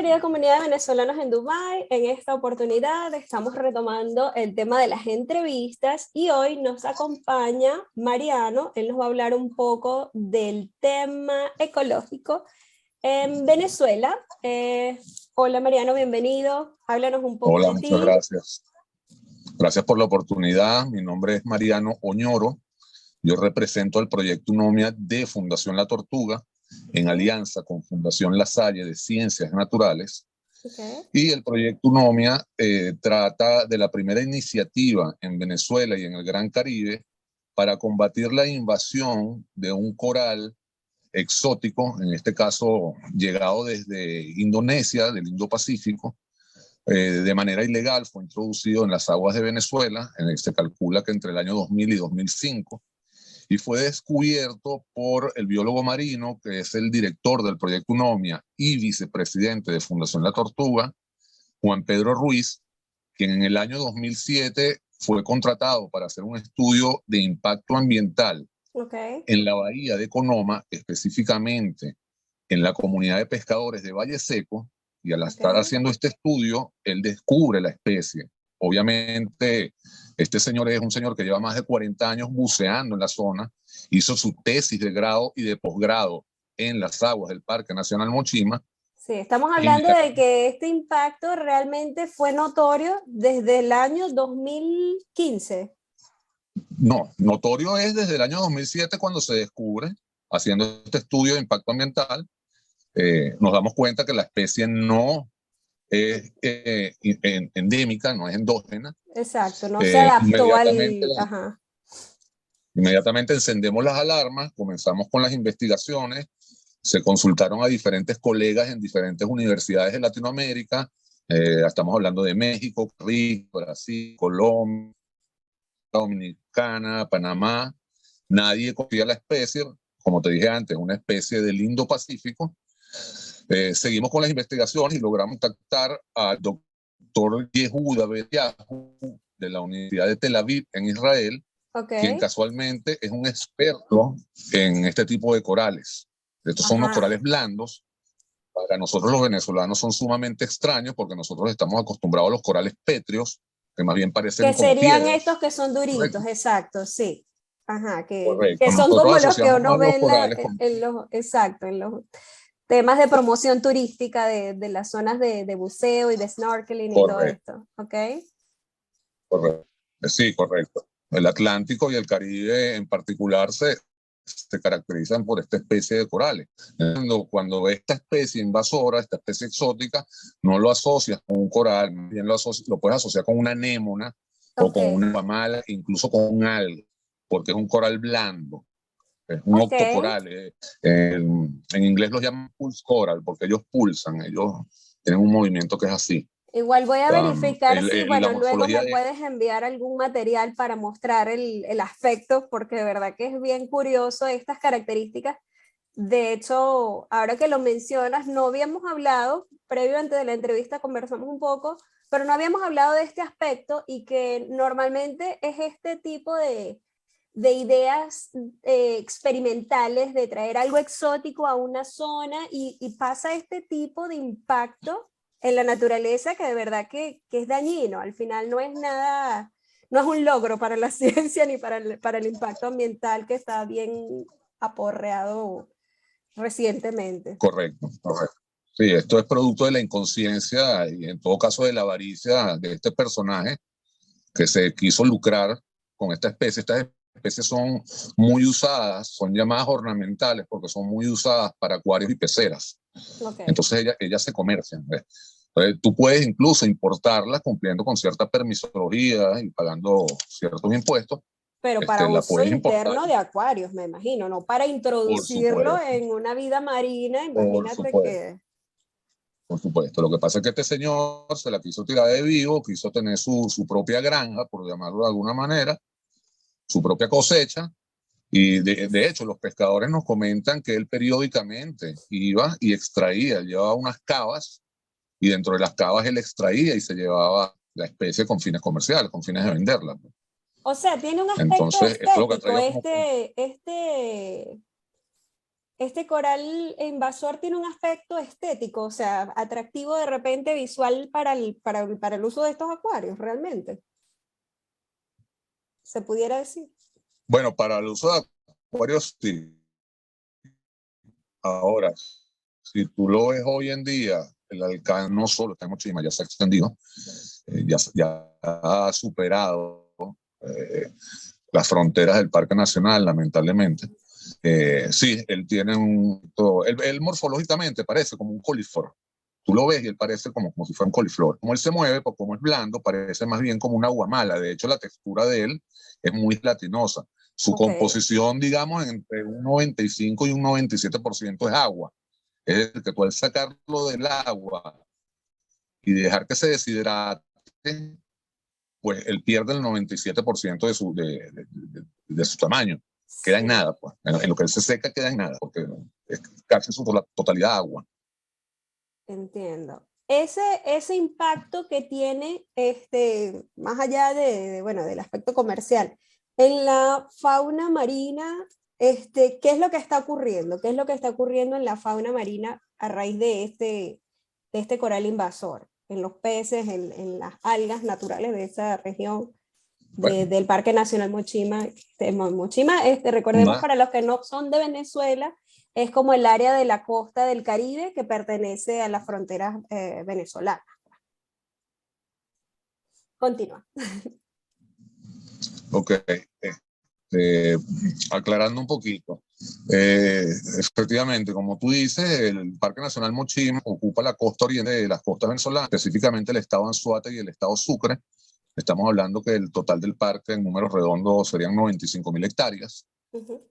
querida comunidad de venezolanos en Dubái. En esta oportunidad estamos retomando el tema de las entrevistas y hoy nos acompaña Mariano. Él nos va a hablar un poco del tema ecológico en Venezuela. Hola Mariano, bienvenido. Háblanos un poco Hola, de muchas ti. gracias. Gracias por la oportunidad. Mi nombre es Mariano Oñoro. Yo represento el proyecto UNOMIA de Fundación La Tortuga en alianza con Fundación La Salle de Ciencias Naturales. Okay. Y el proyecto UNOMIA trata de la primera iniciativa en Venezuela y en el Gran Caribe para combatir la invasión de un coral exótico, en este caso llegado desde Indonesia, del Indo-Pacífico, de manera ilegal. Fue introducido en las aguas de Venezuela, se calcula que entre el año 2000 y 2005, y fue descubierto por el biólogo marino, que es el director del proyecto UNOMIA y vicepresidente de Fundación La Tortuga, Juan Pedro Ruiz, quien en el año 2007 fue contratado para hacer un estudio de impacto ambiental en la bahía de Conoma, específicamente en la comunidad de pescadores de Valle Seco, y al estar haciendo este estudio, él descubre la especie. Obviamente, este señor es un señor que lleva más de 40 años buceando en la zona, hizo su tesis de grado y de posgrado en las aguas del Parque Nacional Mochima. Sí, estamos hablando de que este impacto realmente fue notorio desde el año 2015. No, notorio es desde el año 2007 cuando se descubre, haciendo este estudio de impacto ambiental, nos damos cuenta que la especie no es endémica, no es endógena. Exacto, no se adaptó Inmediatamente encendemos las alarmas, comenzamos con las investigaciones, se consultaron a diferentes colegas en diferentes universidades de Latinoamérica, estamos hablando de México, Brasil, Colombia, Dominicana, Panamá. Nadie conocía la especie, como te dije antes, una especie del Indo-Pacífico. Seguimos con las investigaciones y logramos contactar al doctor Yehuda Bediahu de la Universidad de Tel Aviv en Israel, quien casualmente es un experto en este tipo de corales. Estos son unos corales blandos. Para nosotros los venezolanos son sumamente extraños porque nosotros estamos acostumbrados a los corales pétreos, que más bien parecen como serían piedras. estos que son duritos. Correcto. Exacto, sí. Correcto. Que son como los que uno ve en los temas de promoción turística de las zonas de buceo y de snorkeling. Correcto. Y todo esto. Correcto. Sí, correcto. El Atlántico y el Caribe en particular se caracterizan por esta especie de corales. Cuando ves esta especie invasora, esta especie exótica, no lo asocias con un coral, más bien lo puedes asociar con una anémona o con una guamala, incluso con un alga, porque es un coral blando. Es un octocoral. En inglés los llaman pulse coral porque ellos pulsan, ellos tienen un movimiento que es así. Igual voy a verificar si, bueno, luego me puedes enviar algún material para mostrar el aspecto, porque de verdad que es bien curioso estas características. De hecho, ahora que lo mencionas, no habíamos hablado, previo antes de la entrevista conversamos un poco, pero no habíamos hablado de este aspecto y que normalmente es este tipo de ideas experimentales de traer algo exótico a una zona y pasa este tipo de impacto en la naturaleza que de verdad que es dañino. Al final no es nada, no es un logro para la ciencia ni para el impacto ambiental que está bien aporreado recientemente. Correcto, correcto. Sí, esto es producto de la inconsciencia y en todo caso de la avaricia de este personaje que se quiso lucrar con esta especie. Estas especies son muy usadas, son llamadas ornamentales porque son muy usadas para acuarios y peceras. Entonces ellas se comercian. Entonces, tú puedes incluso importarlas cumpliendo con cierta permisología y pagando ciertos impuestos. Pero para uso interno de acuarios, me imagino, no para introducirlo en una vida marina, imagínate que... Por supuesto. Lo que pasa es que este señor se la quiso tirar de vivo, quiso tener su propia granja, por llamarlo de alguna manera, su propia cosecha, y de hecho los pescadores nos comentan que él periódicamente iba y extraía, llevaba unas cavas, y dentro de las cavas él extraía y se llevaba la especie con fines comerciales, con fines de venderla. O sea, tiene un aspecto estético este coral invasor tiene un aspecto estético, o sea, atractivo de repente visual para el uso de estos acuarios, realmente. Se pudiera decir. Bueno, para el uso de acuarios, sí. Ahora, si tú lo ves hoy en día, el alcance no solo está en Mochima, ya se ha extendido, ya ha superado las fronteras del Parque Nacional, lamentablemente. Sí, él tiene él morfológicamente parece como un coliflor. Tú lo ves y él parece como si fuera un coliflor. Como él se mueve, pues como es blando, parece más bien como una aguamala. De hecho, la textura de él es muy gelatinosa. Su composición, digamos, entre un 95 y un 97% es agua. Es decir, que tú al sacarlo del agua y dejar que se deshidrate, pues él pierde el 97% de su tamaño. Queda en nada, pues. En lo que él se seca queda en nada, porque es casi su totalidad agua. Entiendo. Ese impacto que tiene, más allá bueno, del aspecto comercial, en la fauna marina, ¿qué es lo que está ocurriendo? ¿Qué es lo que está ocurriendo en la fauna marina a raíz de este coral invasor? En los peces, en las algas naturales de esa región del Parque Nacional Mochima. Mochima, recordemos para los que no son de Venezuela, es como el área de la costa del Caribe que pertenece a las fronteras venezolanas. Continúa. Ok, aclarando un poquito. Efectivamente, como tú dices, el Parque Nacional Mochima ocupa la costa oriente de las costas venezolanas, específicamente el estado Anzoátegui y el estado Sucre. Estamos hablando que el total del parque en números redondos serían 95.000 hectáreas.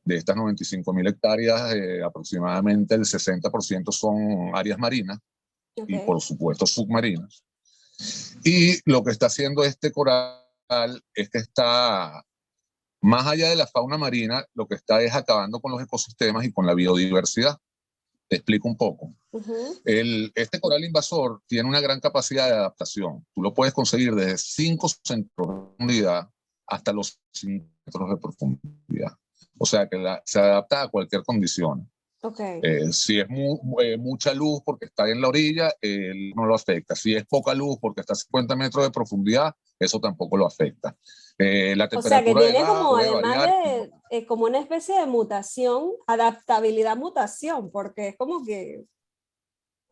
De estas 95.000 hectáreas, aproximadamente el 60% son áreas marinas y por supuesto submarinas. Y lo que está haciendo este coral es que está, más allá de la fauna marina, lo que está es acabando con los ecosistemas y con la biodiversidad. Te explico un poco. Este coral invasor tiene una gran capacidad de adaptación. Tú lo puedes conseguir desde 5 centímetros de profundidad hasta los 5 metros de profundidad. O sea que se adapta a cualquier condición. Si es mucha luz porque está en la orilla, no lo afecta. Si es poca luz porque está a 50 metros de profundidad, eso tampoco lo afecta. La temperatura, o sea que tiene como, además variar, como una especie de mutación, adaptabilidad-mutación, porque es como que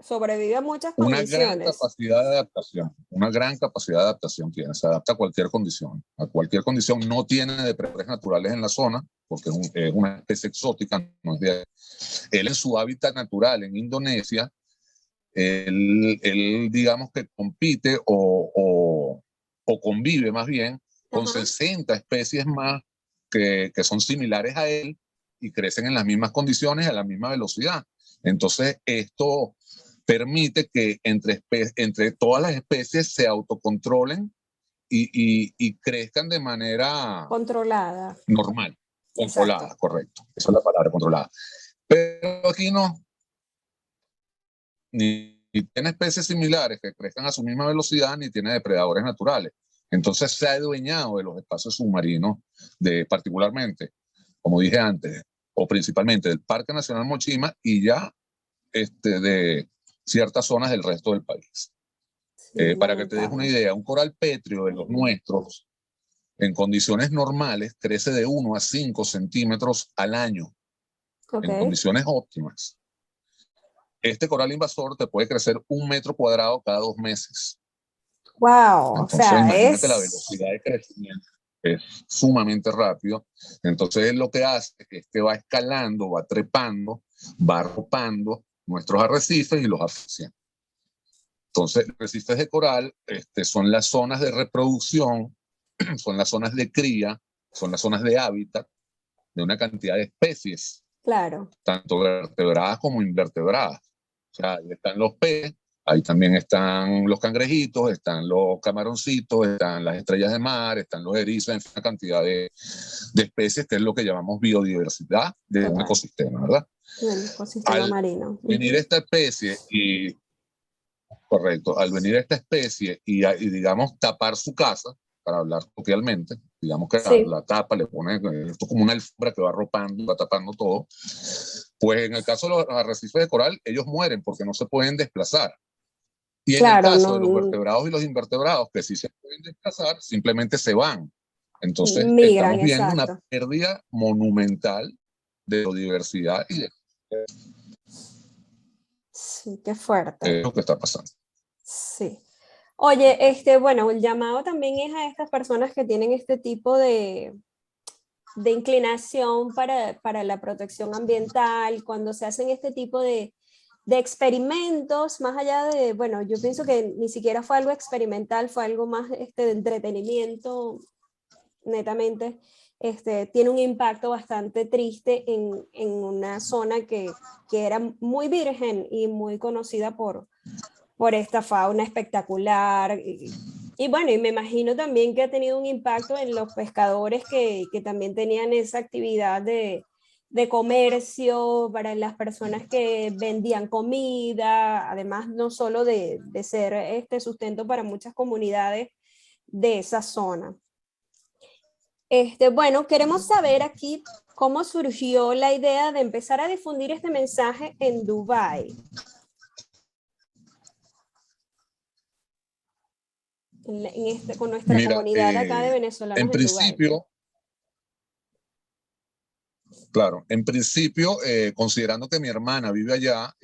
sobrevive a muchas condiciones. Una gran capacidad de adaptación tiene, se adapta a cualquier condición, no tiene depredadores naturales en la zona, porque es una especie exótica, no es de ahí. Él en su hábitat natural en Indonesia, él digamos que compite o convive más bien con 60 especies más que son similares a él y crecen en las mismas condiciones, a la misma velocidad. Entonces, esto permite que entre todas las especies se autocontrolen y crezcan de manera controlada. Normal, controlada, exacto. Correcto. Esa es la palabra, controlada. Pero aquí no, ni tiene especies similares que crezcan a su misma velocidad, ni tiene depredadores naturales. Entonces se ha adueñado de los espacios submarinos, particularmente, como dije antes, o principalmente del Parque Nacional Mochima y ya de ciertas zonas del resto del país. Sí, para que te des una idea, un coral pétreo de los nuestros, en condiciones normales, crece de 1 a 5 centímetros al año, en condiciones óptimas. Este coral invasor te puede crecer 1 metro cuadrado cada 2 meses. ¡Wow! Entonces, o sea, imagínate la velocidad de crecimiento. Es sumamente rápido. Entonces, lo que hace es que va escalando, va trepando, va arropando nuestros arrecifes y los asfixia. Entonces, los arrecifes de coral son las zonas de reproducción, son las zonas de cría, son las zonas de hábitat de una cantidad de especies. Claro. Tanto vertebradas como invertebradas. O sea, ahí están los peces, ahí también están los cangrejitos, están los camaroncitos, están las estrellas de mar, están los erizos, en fin, una cantidad de especies que es lo que llamamos biodiversidad de un ecosistema, ¿verdad? El ecosistema marino. Venir esta especie y, correcto, al venir esta especie y digamos tapar su casa, para hablar coloquialmente. Digamos que sí. la tapa, le pone esto como una alfombra que va arropando, va tapando todo. Pues en el caso de los arrecifes de coral, ellos mueren porque no se pueden desplazar. Y en el Claro, caso no, de los vertebrados y los invertebrados, que sí se pueden desplazar, simplemente se van. Entonces migran, estamos viendo una exacto. pérdida monumental de biodiversidad y de Sí, qué fuerte. lo que está pasando. Sí. Oye, bueno, el llamado también es a estas personas que tienen este tipo de inclinación para la protección ambiental, cuando se hacen este tipo de experimentos, más allá de, bueno, yo pienso que ni siquiera fue algo experimental, fue algo más de entretenimiento, netamente, tiene un impacto bastante triste en una zona que era muy virgen y muy conocida por esta fauna espectacular. Y bueno, y me imagino también que ha tenido un impacto en los pescadores que también tenían esa actividad de comercio, para las personas que vendían comida, además no solo de ser sustento para muchas comunidades de esa zona. Bueno, queremos saber aquí cómo surgió la idea de empezar a difundir este mensaje en Dubái. Con nuestra Mira, comunidad acá de venezolanos en en Dubái. principio, claro, en principio, considerando que mi hermana vive allá,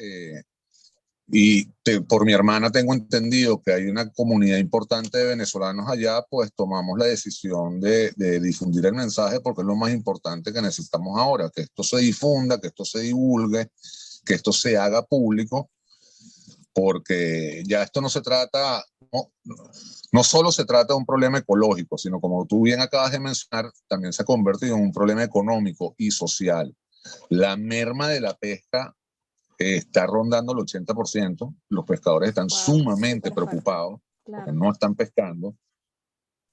por mi hermana tengo entendido que hay una comunidad importante de venezolanos allá, pues tomamos la decisión de difundir el mensaje porque es lo más importante que necesitamos ahora, que esto se difunda, que esto se divulgue, que esto se haga público, porque ya esto no se trata, no solo se trata de un problema ecológico, sino como tú bien acabas de mencionar, también se ha convertido en un problema económico y social. La merma de la pesca está rondando el 80%. Los pescadores están Wow, sumamente súper fuerte. preocupados porque Claro. no están pescando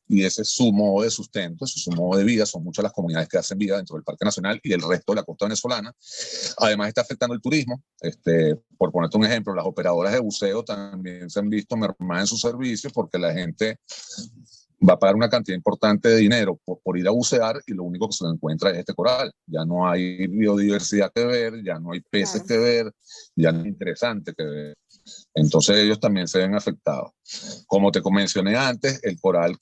y ese es su modo de sustento, ese es su modo de vida. Son muchas las comunidades que hacen vida dentro del Parque Nacional y el resto de la costa venezolana. Además está afectando el turismo. Por ponerte un ejemplo, las operadoras de buceo también se han visto mermadas en sus servicios porque la gente va a pagar una cantidad importante de dinero por ir a bucear y lo único que se encuentra es este coral. Ya no hay biodiversidad que ver, ya no hay peces Claro. que ver, ya no es interesante que ver. Entonces ellos también se ven afectados. Como te mencioné antes, el coral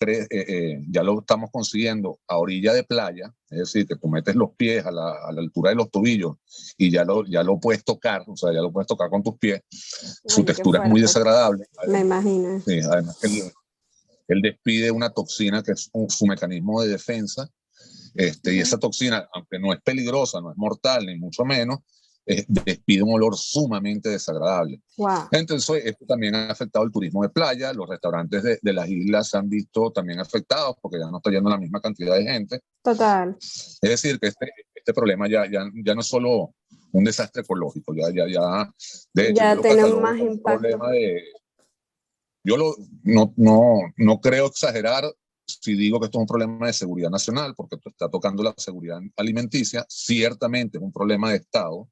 ya lo estamos consiguiendo a orilla de playa, es decir, que tú metes los pies a la altura de los tobillos y ya lo puedes tocar, o sea, ya lo puedes tocar con tus pies. Su Oye, qué textura es muy fuerte. desagradable. Me Además, imagino. sí, además que él despide una toxina que es su mecanismo de defensa, y esa toxina, aunque no es peligrosa, no es mortal, ni mucho menos, despide un olor sumamente desagradable. Wow. Entonces, esto también ha afectado el turismo de playa, los restaurantes de las islas se han visto también afectados porque ya no está yendo la misma cantidad de gente. Total. Es decir, que este problema ya no es solo un desastre ecológico, de hecho, yo Ya lo tenemos catalogo más como un impacto. problema no creo exagerar si digo que esto es un problema de seguridad nacional, porque esto está tocando la seguridad alimenticia. Ciertamente es un problema de Estado.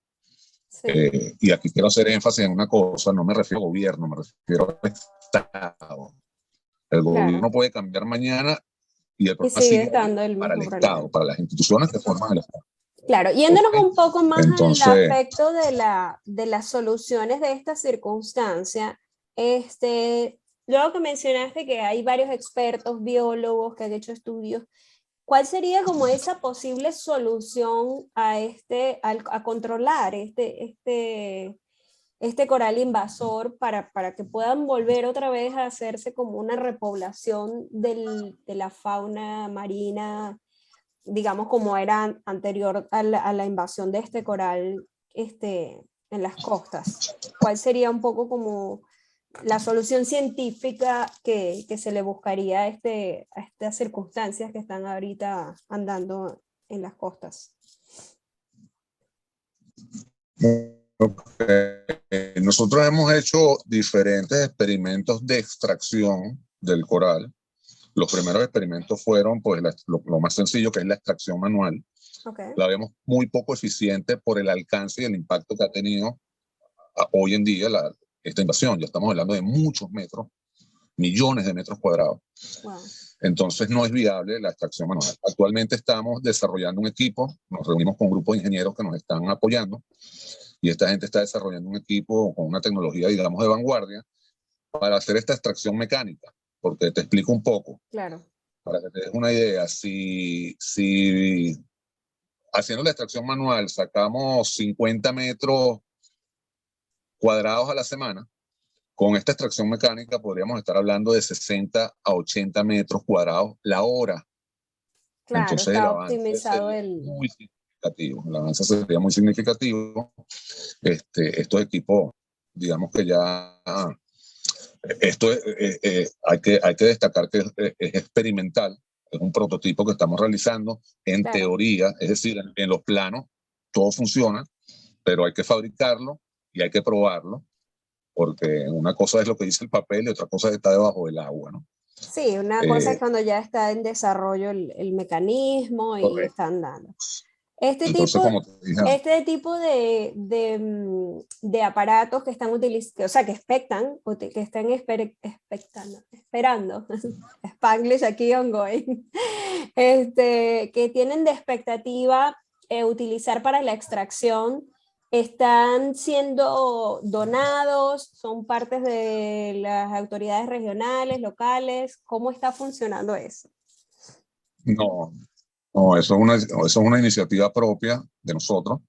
Sí. Y aquí quiero hacer énfasis en una cosa, no me refiero a gobierno, me refiero a Estado. El Claro. gobierno puede cambiar mañana y el Y problema sigue sigue ahí estando el para el mismo problema. Estado, para las instituciones que forman el Estado. Claro, yéndonos ¿Okay? un poco más al Entonces, aspecto de las soluciones de esta circunstancia, luego que mencionaste que hay varios expertos, biólogos que han hecho estudios, ¿cuál sería como esa posible solución a controlar este coral invasor para que puedan volver otra vez a hacerse como una repoblación de la fauna marina, digamos, como era anterior a la invasión de este coral en las costas? ¿Cuál sería un poco como la solución científica que se le buscaría a estas circunstancias que están ahorita andando en las costas? nosotros hemos hecho diferentes experimentos de extracción del coral. Los primeros experimentos fueron pues lo más sencillo, que es la extracción manual. Okay. La vemos muy poco eficiente por el alcance y el impacto que ha tenido hoy en día esta invasión. Ya estamos hablando de muchos metros millones de metros cuadrados. Wow. Entonces no es viable la extracción manual. Actualmente estamos desarrollando un equipo, nos reunimos con un grupo de ingenieros que nos están apoyando y esta gente está desarrollando un equipo con una tecnología, digamos, de vanguardia para hacer esta extracción mecánica. Porque te explico un poco. Claro. Para que te des una idea, si haciendo la extracción manual sacamos 50 metros cuadrados a la semana, con esta extracción mecánica podríamos estar hablando de 60 a 80 metros cuadrados la hora. Claro, Entonces está el avance optimizado sería muy significativo. El avance sería muy significativo. Estos equipos, digamos que ya... Esto hay que destacar que es experimental, es un prototipo que estamos realizando en teoría, es decir, en los planos todo funciona, pero hay que fabricarlo y hay que probarlo, porque una cosa es lo que dice el papel y otra cosa está debajo del agua, ¿no? Sí, una cosa es cuando ya está en desarrollo el mecanismo y correcto. está andando. Este Entonces, tipo, como te dije, de aparatos que están utilizando, o sea, que expectan, que están esperando, Spanglish aquí ongoing, que tienen de expectativa utilizar para la extracción, ¿están siendo donados? ¿Son partes de las autoridades regionales, locales? ¿Cómo está funcionando eso? no, eso es una iniciativa propia de nosotros.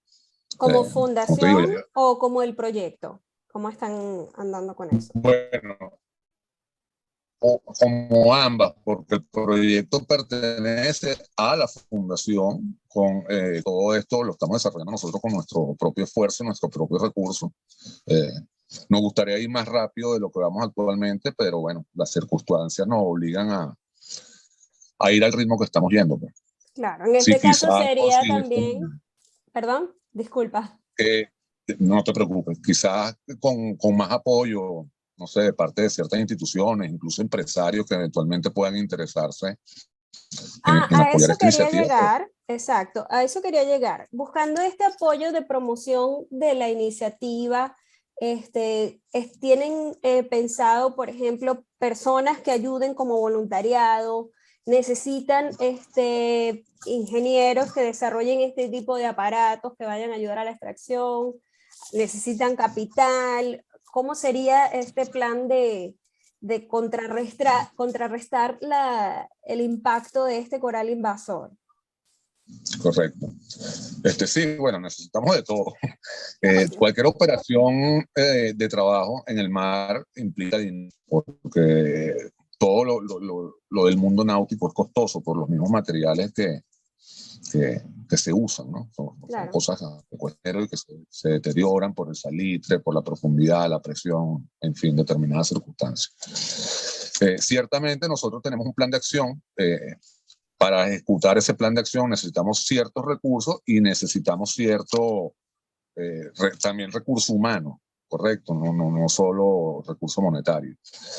¿Como como te digo, fundación o como el proyecto? ¿Cómo están andando con eso? bueno, como ambas, porque el proyecto pertenece a la fundación, con todo esto lo estamos desarrollando nosotros con nuestro propio esfuerzo, nuestro propio recurso. Nos gustaría ir más rápido de lo que vamos actualmente, pero bueno, las circunstancias nos obligan a ir al ritmo que estamos yendo. Pues. Claro, en este caso sería también, perdón, disculpa. No te preocupes, quizás con más apoyo, no sé, de parte de ciertas instituciones, incluso empresarios que eventualmente puedan interesarse en apoyar esta iniciativa. Llegar, exacto, a eso quería llegar. Buscando este apoyo de promoción de la iniciativa, ¿tienen pensado, por ejemplo, personas que ayuden como voluntariado? ¿Necesitan ingenieros que desarrollen este tipo de aparatos que vayan a ayudar a la extracción? ¿Necesitan capital? ¿Cómo sería este plan de contrarrestar el impacto de este coral invasor? Correcto. Sí, bueno, necesitamos de todo. Cualquier operación de trabajo en el mar implica dinero, porque todo lo del mundo náutico es costoso por los mismos materiales que se usan, ¿no? Son cosas que se deterioran por el salitre, por la profundidad, la presión, en fin, determinadas circunstancias. Ciertamente nosotros tenemos un plan de acción. Para ejecutar ese plan de acción necesitamos ciertos recursos y necesitamos también recurso humano, correcto, no solo recurso monetario.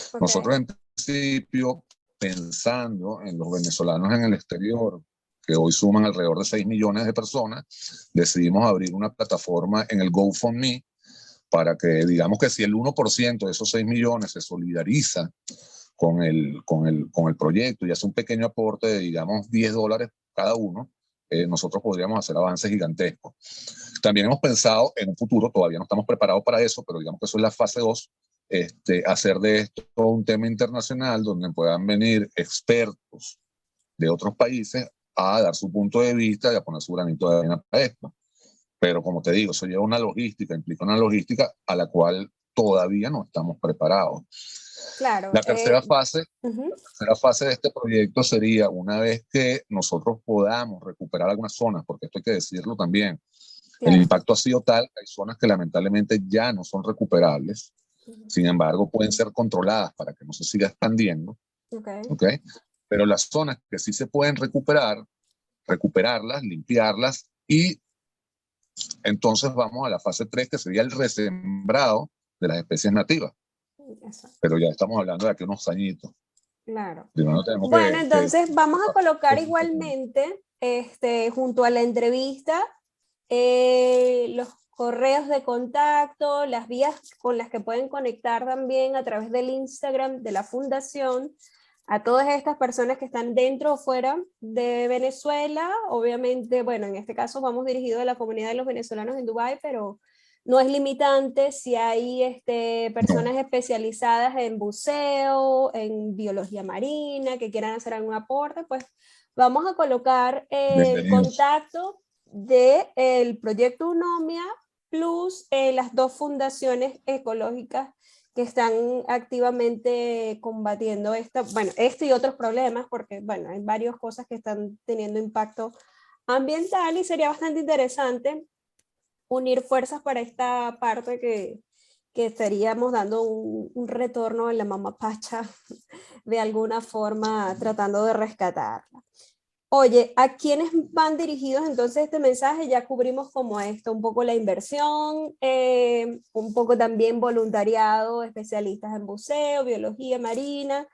Okay. Nosotros en principio, pensando en los venezolanos en el exterior, que hoy suman alrededor de 6 millones de personas, decidimos abrir una plataforma en el GoFundMe para que, digamos que si el 1% de esos 6 millones se solidariza con el proyecto y hace un pequeño aporte de, digamos, $10 cada uno, nosotros podríamos hacer avances gigantescos. También hemos pensado en un futuro, todavía no estamos preparados para eso, pero digamos que eso es la fase 2, hacer de esto un tema internacional donde puedan venir expertos de otros países a dar su punto de vista y a poner su granito de arena para esto. Pero como te digo, eso lleva una logística, implica una logística a la cual todavía no estamos preparados. Claro. La tercera fase de este proyecto sería, una vez que nosotros podamos recuperar algunas zonas, porque esto hay que decirlo también, claro. El impacto ha sido tal que hay zonas que lamentablemente ya no son recuperables, sin embargo pueden ser controladas para que no se siga expandiendo, ¿okay? Pero las zonas que sí se pueden recuperarlas, limpiarlas, y entonces vamos a la fase 3, que sería el resembrado de las especies nativas. Exacto. Pero ya estamos hablando de aquí unos añitos. Claro. Bueno, entonces vamos a colocar igualmente, junto a la entrevista, correos de contacto, las vías con las que pueden conectar también a través del Instagram de la fundación a todas estas personas que están dentro o fuera de Venezuela. Obviamente, bueno, en este caso vamos dirigidos a la comunidad de los venezolanos en Dubái, pero no es limitante si hay personas especializadas en buceo, en biología marina, que quieran hacer algún aporte, pues vamos a colocar el contacto del proyecto UNOMIA plus las dos fundaciones ecológicas que están activamente combatiendo este y otros problemas, porque bueno, hay varias cosas que están teniendo impacto ambiental, y sería bastante interesante unir fuerzas para esta parte que estaríamos dando un retorno en la Mama Pacha de alguna forma, tratando de rescatarla. Oye, ¿a quiénes van dirigidos entonces este mensaje? Ya cubrimos como esto, un poco la inversión, un poco también voluntariado, especialistas en buceo, biología marina.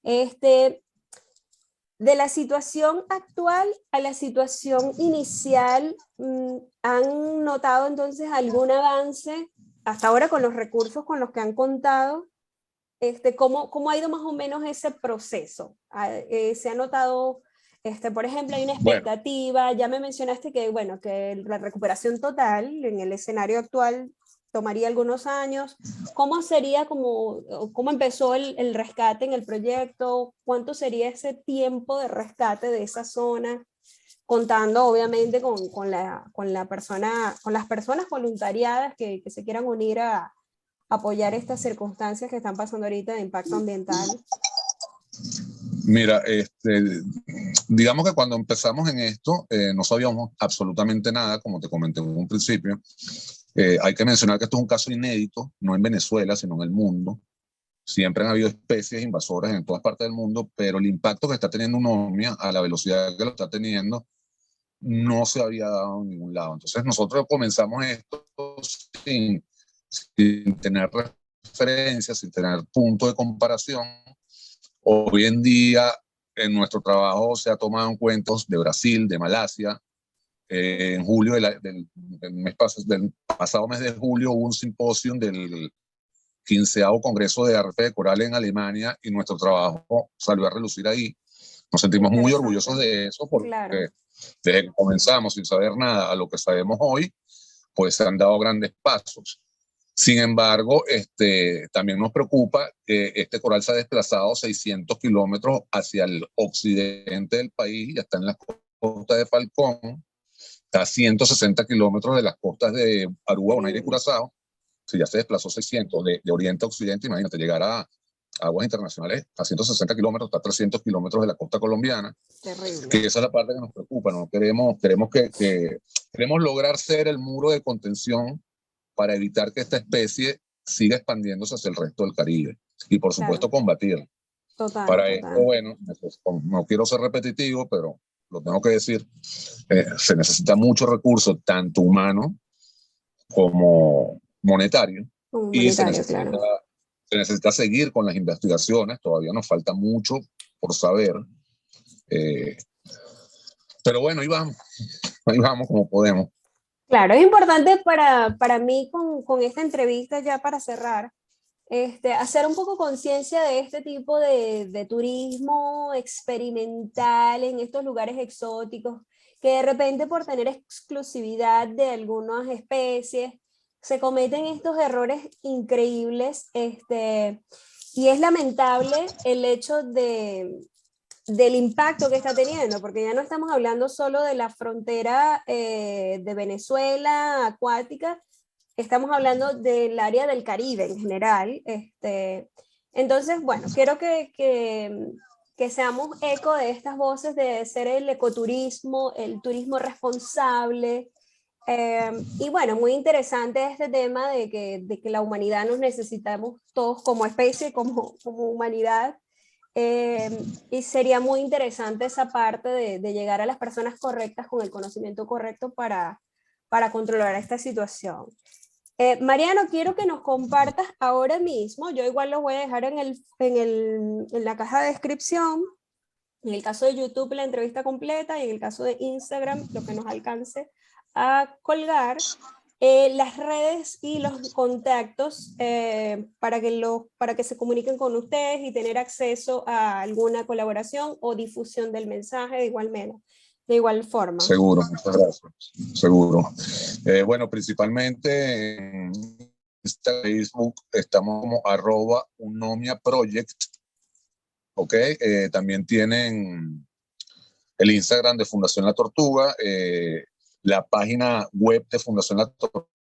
De la situación actual a la situación inicial, ¿han notado entonces algún avance hasta ahora con los recursos con los que han contado? ¿Cómo ha ido más o menos ese proceso? ¿Se ha notado, por ejemplo, hay una expectativa? Ya me mencionaste que, bueno, que la recuperación total en el escenario actual tomaría algunos años. ¿Cómo sería, cómo empezó el rescate en el proyecto? ¿Cuánto sería ese tiempo de rescate de esa zona? Contando obviamente con las personas voluntariadas que se quieran unir a apoyar estas circunstancias que están pasando ahorita de impacto ambiental. Mira, digamos que cuando empezamos en esto, no sabíamos absolutamente nada, como te comenté en un principio. Hay que mencionar que esto es un caso inédito, no en Venezuela, sino en el mundo. Siempre han habido especies invasoras en todas partes del mundo, pero el impacto que está teniendo UNOMIA a la velocidad que lo está teniendo no se había dado en ningún lado. Entonces nosotros comenzamos esto sin tener referencias, sin tener punto de comparación. Hoy en día en nuestro trabajo se ha tomado en cuenta de Brasil, de Malasia. En julio del pasado mes de julio hubo un simposio del 15º Congreso de Arte de Coral en Alemania, y nuestro trabajo salió a relucir ahí. Nos sentimos muy orgullosos de eso, porque claro, desde que comenzamos sin saber nada a lo que sabemos hoy, pues se han dado grandes pasos. Sin embargo, también nos preocupa que este coral se ha desplazado 600 kilómetros hacia el occidente del país, ya está en las costas de Falcón, está a 160 kilómetros de las costas de Aruba, Bonaire y Curazao. Si ya se desplazó 600 de oriente a occidente, imagínate llegar a aguas internacionales a 160 kilómetros, está a 300 kilómetros de la costa colombiana. Terrible. Que esa es la parte que nos preocupa, ¿no? Queremos lograr ser el muro de contención para evitar que esta especie siga expandiéndose hacia el resto del Caribe, y por supuesto combatirla. Para esto, bueno, no quiero ser repetitivo, pero lo tengo que decir, se necesita mucho recurso, tanto humano como monetario, y se necesita seguir con las investigaciones. Todavía nos falta mucho por saber, pero bueno, ahí vamos como podemos. Claro, es importante para mí con esta entrevista, ya para cerrar, hacer un poco conciencia de este tipo de turismo experimental en estos lugares exóticos, que de repente por tener exclusividad de algunas especies se cometen estos errores increíbles, y es lamentable el hecho del impacto que está teniendo, porque ya no estamos hablando solo de la frontera de Venezuela acuática, estamos hablando del área del Caribe en general. Entonces, bueno, quiero que seamos eco de estas voces de ser el ecoturismo, el turismo responsable. Y bueno, muy interesante este tema de que la humanidad nos necesitamos todos como especie, como humanidad. Y sería muy interesante esa parte de llegar a las personas correctas con el conocimiento correcto para controlar esta situación. Mariano, quiero que nos compartas ahora mismo, yo igual lo voy a dejar en la caja de descripción, en el caso de YouTube la entrevista completa, y en el caso de Instagram lo que nos alcance a colgar, Las redes y los contactos para que se comuniquen con ustedes y tener acceso a alguna colaboración o difusión del mensaje de igual forma. Seguro, muchas gracias. Seguro. Bueno, principalmente en Facebook estamos como @unomiaproject. Ok, también tienen el Instagram de Fundación La Tortuga, la página web de Fundación La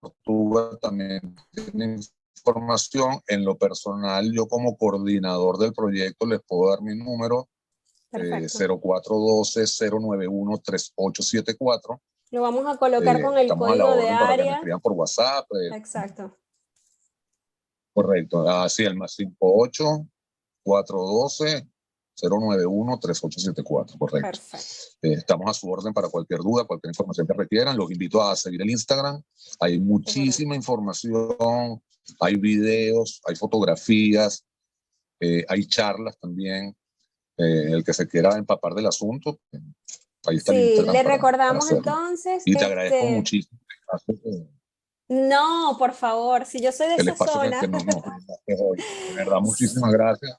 Tortuga también tiene información. En lo personal, yo como coordinador del proyecto les puedo dar mi número, 0412-091-3874. Lo vamos a colocar con el código de área. Para que me escriban por WhatsApp. Exacto. Correcto, así el +58 412 091-3874, correcto. Perfecto. Estamos a su orden para cualquier duda, cualquier información que requieran. Los invito a seguir el Instagram. Hay muchísima información, hay videos, hay fotografías, hay charlas también. El que se quiera empapar del asunto, ahí está el Instagram. Le recordamos entonces. Y te agradezco muchísimo. No, por favor, si yo soy de esa zona. De verdad, muchísimas gracias.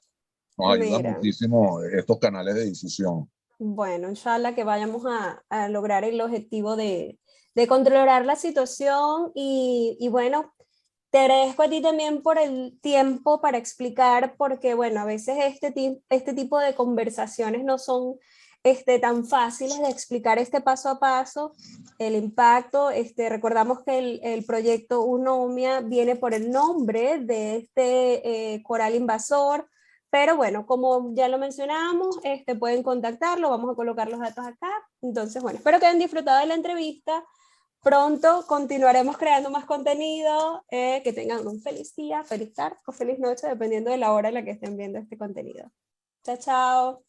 Nos ayudan muchísimo estos canales de difusión. Bueno, inshallah que vayamos a lograr el objetivo de controlar la situación y bueno, te agradezco a ti también por el tiempo para explicar, porque bueno, a veces este tipo de conversaciones no son tan fáciles de explicar paso a paso, el impacto. Recordamos que el proyecto Unomia viene por el nombre de este coral invasor, pero bueno, como ya lo mencionamos, pueden contactarlo, vamos a colocar los datos acá. Entonces, bueno, espero que hayan disfrutado de la entrevista. Pronto continuaremos creando más contenido, que tengan un feliz día, feliz tarde o feliz noche, dependiendo de la hora en la que estén viendo este contenido. Chao, chao.